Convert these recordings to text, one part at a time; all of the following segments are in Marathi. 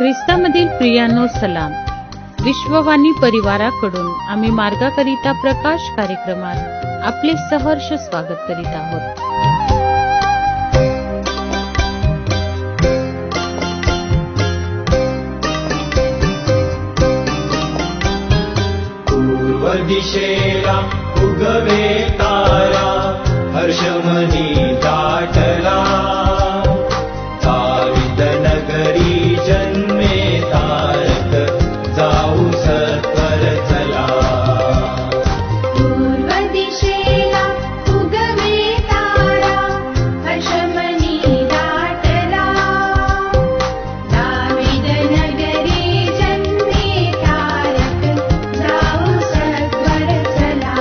ख्रिस्तामधील प्रियांनो सलाम. विश्ववाणी परिवाराकडून आम्ही मार्गाकरिता प्रकाश कार्यक्रमात आपले सहर्ष स्वागत करीत आहोत. पूर्व दिशेला उगवे तारा, हर्षमनी दाटला. दाविद नगरी जन्मे तारक, जाऊ सत्वर चला. पूर्व दिशेला उगवे तारा, हर्षमनी दाटला. दाविद नगरी जन्मे तारक, जाऊ सत्वर चला.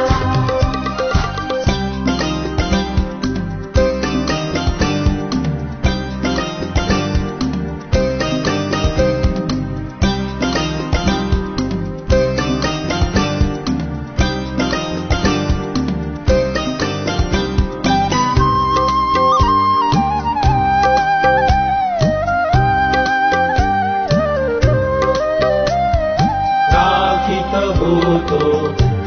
राखीत होतो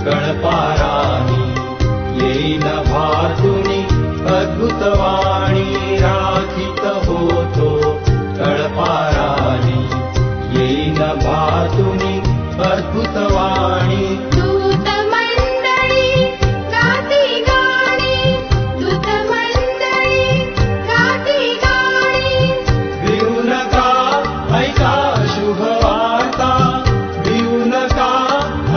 गणपारानी, येईन भातुनी अद्भुतवाणी. राखीत होतो गणपारानी, येईन भातुनी अद्भुतवाणी. दूत मंडळी गाती गाणी, दूत मंडळी गाती गाणी. भिऊ नका ऐका शुभवार्ता, भिऊ नका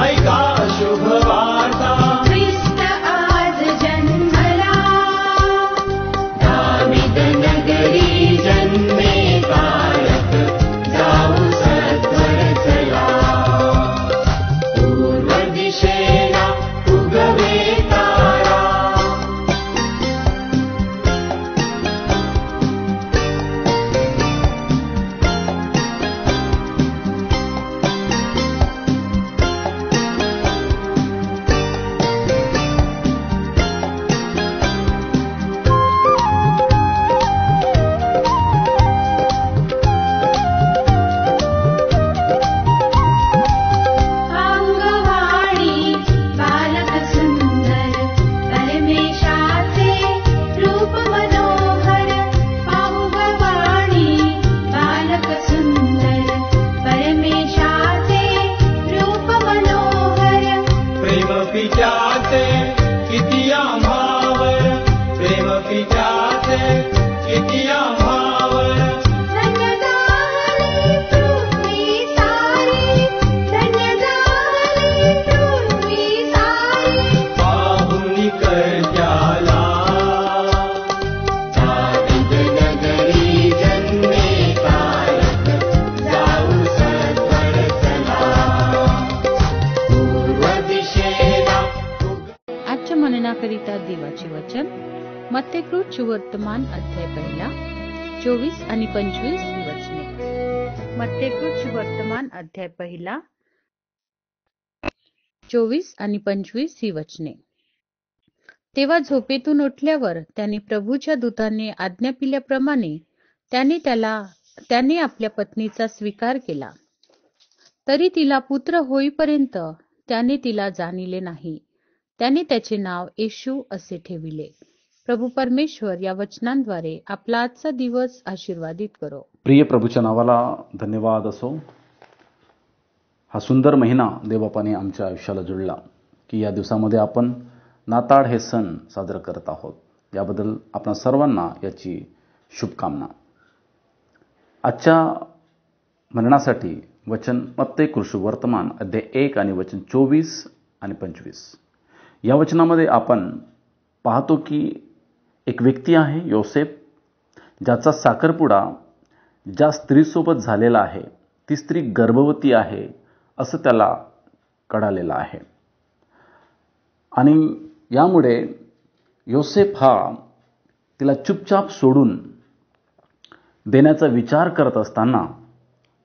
ऐका शुभवार्ता. ख्रिस्त आज जन्मला, दाविद नगरी जन्मे तारक, जाऊ सत्वर चला. पूर्व दिशेला उगवे तारा. अंगवाणी बालक सुंदर, परमेशाचे रूप मनोहर. अंगवाणी बालक सुंदर, परमेशाचे रूप मनोहर. प्रेम पित्याचे किती आम्हावर, प्रेम पित्याचे किती आम्हावर. धन्य झाली पृथ्वी सारी, धन्य झाली पृथ्वी सारी. पाहुणी कर्त्याला, दाविद नगरी जन्मे तारक, जाऊ सत्वर चला. पूर्व दिशेला आजच्या मननाकरिता देवाचे वचन मत्तेकृत सुवर्तमान अध्याय 1 24 आणि 25 ही वचने. मत्तेकृत सुवर्तमान अध्याय 1 24 आणि 25 ही वचने. तेव्हा झोपेतून उठल्यावर त्याने प्रभूच्या दूताने आज्ञा पिल्याप्रमाणे त्याने आपल्या पत्नीचा स्वीकार केला. तरी तिला पुत्र होईपर्यंत त्याने तिला जाणिले नाही. त्याने त्याचे नाव येशू असे ठेविले. प्रभू परमेश्वर या वचनांद्वारे आपला आजचा दिवस आशीर्वादित करो. प्रिय प्रभूच्या नावाला धन्यवाद असो. हा सुंदर महिना देवबापाने आमच्या आयुष्याला जुळला की या दिवसामध्ये आपण नाताळ हे सण साजरा करत आहोत. याबद्दल आपणा सर्वांना याची शुभकामना. आजच्या मननासाठी वचन मत्तेकृत सुवर्तमान अध्याय 1 आणि वचन 24 आणि 25. या वचनामध्ये आपण पाहतो की एक व्यक्ती आहे योसेफ, ज्याचा साखरपुडा ज्या स्त्रीसोबत झालेला आहे ती स्त्री गर्भवती आहे असं त्याला कळालेलं आहे. आणि यामुळे योसेफ हा तिला चुपचाप सोडून देण्याचा विचार करत असताना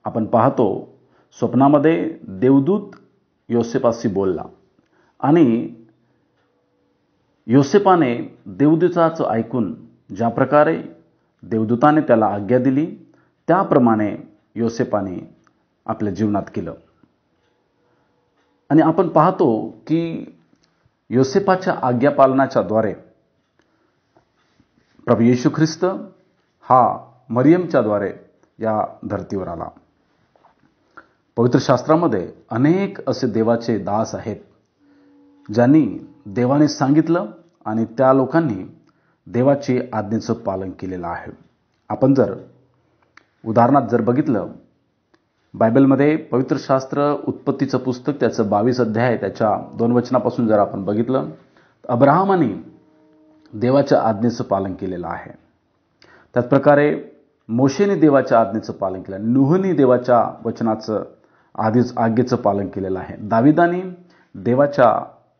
आपण पाहतो स्वप्नामध्ये देवदूत योसेफाशी बोलला आणि योसेफाने देवदूताचं ऐकून ज्या प्रकारे देवदूताने त्याला आज्ञा दिली त्याप्रमाणे योसेपाने आपल्या जीवनात केलं. आणि आपण पाहतो की योसेपाच्या आज्ञापालनाच्या द्वारे प्रभू येशू ख्रिस्त हा मरियमच्या द्वारे या धर्तीवर आला. पवित्र शास्त्रामध्ये अनेक असे देवाचे दास आहेत ज्यांनी देवाने सांगितलं आणि त्या लोकांनी देवाची आज्ञेचं पालन केलेलं आहे. आपण जर उदाहरणार्थ जर बघितलं, बायबलमध्ये पवित्र शास्त्र उत्पत्तीचं पुस्तक त्याचं 22 अध्याय त्याच्या 2 वचनापासून जर आपण बघितलं, अब्राहमाने देवाच्या आज्ञेचं पालन केलेलं आहे. त्याच प्रकारे मोशेने देवाच्या आज्ञेचं पालन केलं, नूहने देवाच्या वचनाचं आज्ञेचं पालन केलेलं आहे, दाविदाने देवाच्या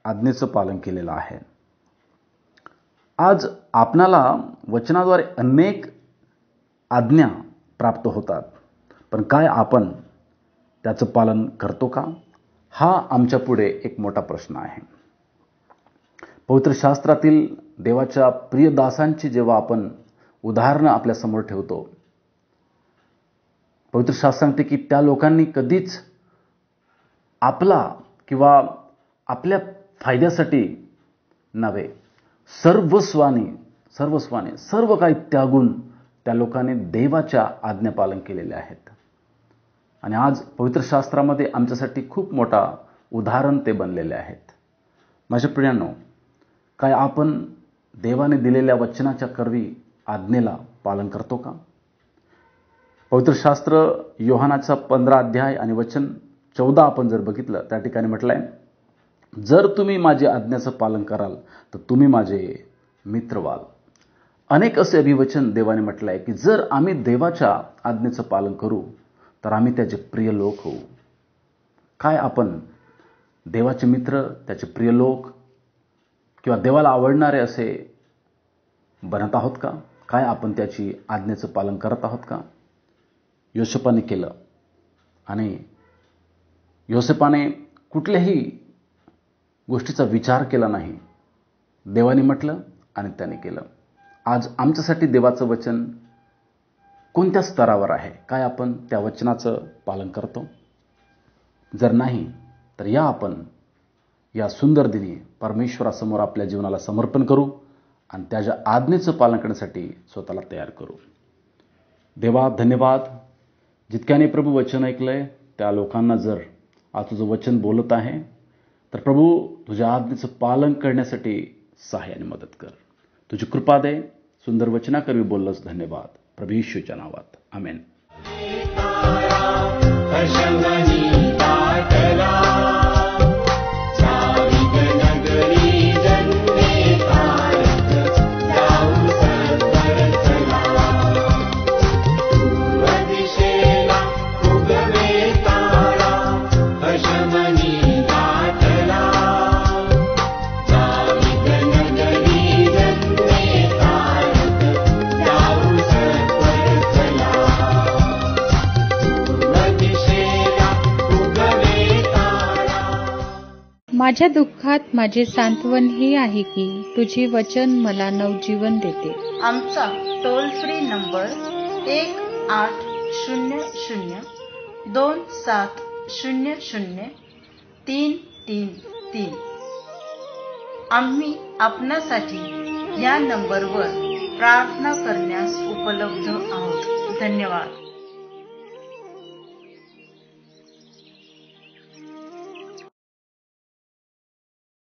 आज्ञेचं पालन केलेलं आहे. आज आपणाला वचनाद्वारे अनेक आज्ञा प्राप्त होतात, पण काय आपण त्याचं पालन करतो का? हा आमच्या पुढे एक मोठा प्रश्न आहे. पवित्र शास्त्रातील देवाच्या प्रिय दासांची जेव्हा आपण उदाहरणं आपल्यासमोर ठेवतो, पवित्र शास्त्र सांगते की त्या लोकांनी कधीच आपला किंवा आपल्या फायद्यासाठी नव्हे, सर्वस्वाने सर्व काही त्यागून त्या लोकांनी देवाच्या आज्ञापालन केलेले आहेत. आणि आज पवित्र शास्त्रामध्ये आमच्यासाठी खूप मोठा उदाहरण ते बनलेले आहेत. माझ्या प्रियांनो, काय आपण देवाने दिलेल्या वचनाच्या करवी आज्ञेला पालन करतो का? पवित्र शास्त्र योहानाचा 15 अध्याय आणि वचन 14 आपण जर बघितलं, त्या ठिकाणी म्हटलंय, जर तुम्ही माझ्या आज्ञेचं पालन कराल तर तुम्ही माझे मित्र व्हाल. अनेक असे अभिवचन देवाने म्हटलंय की जर आम्ही देवाच्या आज्ञेचं पालन करू तर आम्ही त्याचे प्रिय लोक होऊ. काय आपण देवाचे मित्र, त्याचे प्रिय लोक किंवा देवाला आवडणारे असे बनत आहोत का? काय आपण त्याची आज्ञेचं पालन करत आहोत का? योसेपाने केलं आणि योसेपाने कुठल्याही गोष्टीचा विचार केला नाही. देवाने म्हटलं आणि त्याने केलं. आज आमच्यासाठी देवाचं वचन कोणत्या स्तरावर आहे? काय आपण त्या वचनाचं पालन करतो? जर नाही तर आपण या सुंदर दिनी परमेश्वरासमोर आपल्या जीवनाला समर्पण करू आणि त्याच्या आज्ञेचं पालन करण्यासाठी स्वतःला तयार करू. देवा धन्यवाद, जितक्याने प्रभू वचन ऐकलंय त्या लोकांना जर आज तुझं वचन बोलत आहे तर प्रभू तुझ्या आज्ञेचं पालन करण्यासाठी सहाय्याने मदत कर. तुझी कृपा दे. सुंदर वचनाकरवी बोललंस, धन्यवाद. प्रभू येशूच्या नावात, आमेन. माझ्या दुःखात माझे सांत्वन हे आहे की तुझे वचन मला नवजीवन देते. आमचा टोल फ्री नंबर 1-800-2700-333. आम्ही आपणासाठी या नंबरवर प्रार्थना करण्यास उपलब्ध आहोत. धन्यवाद.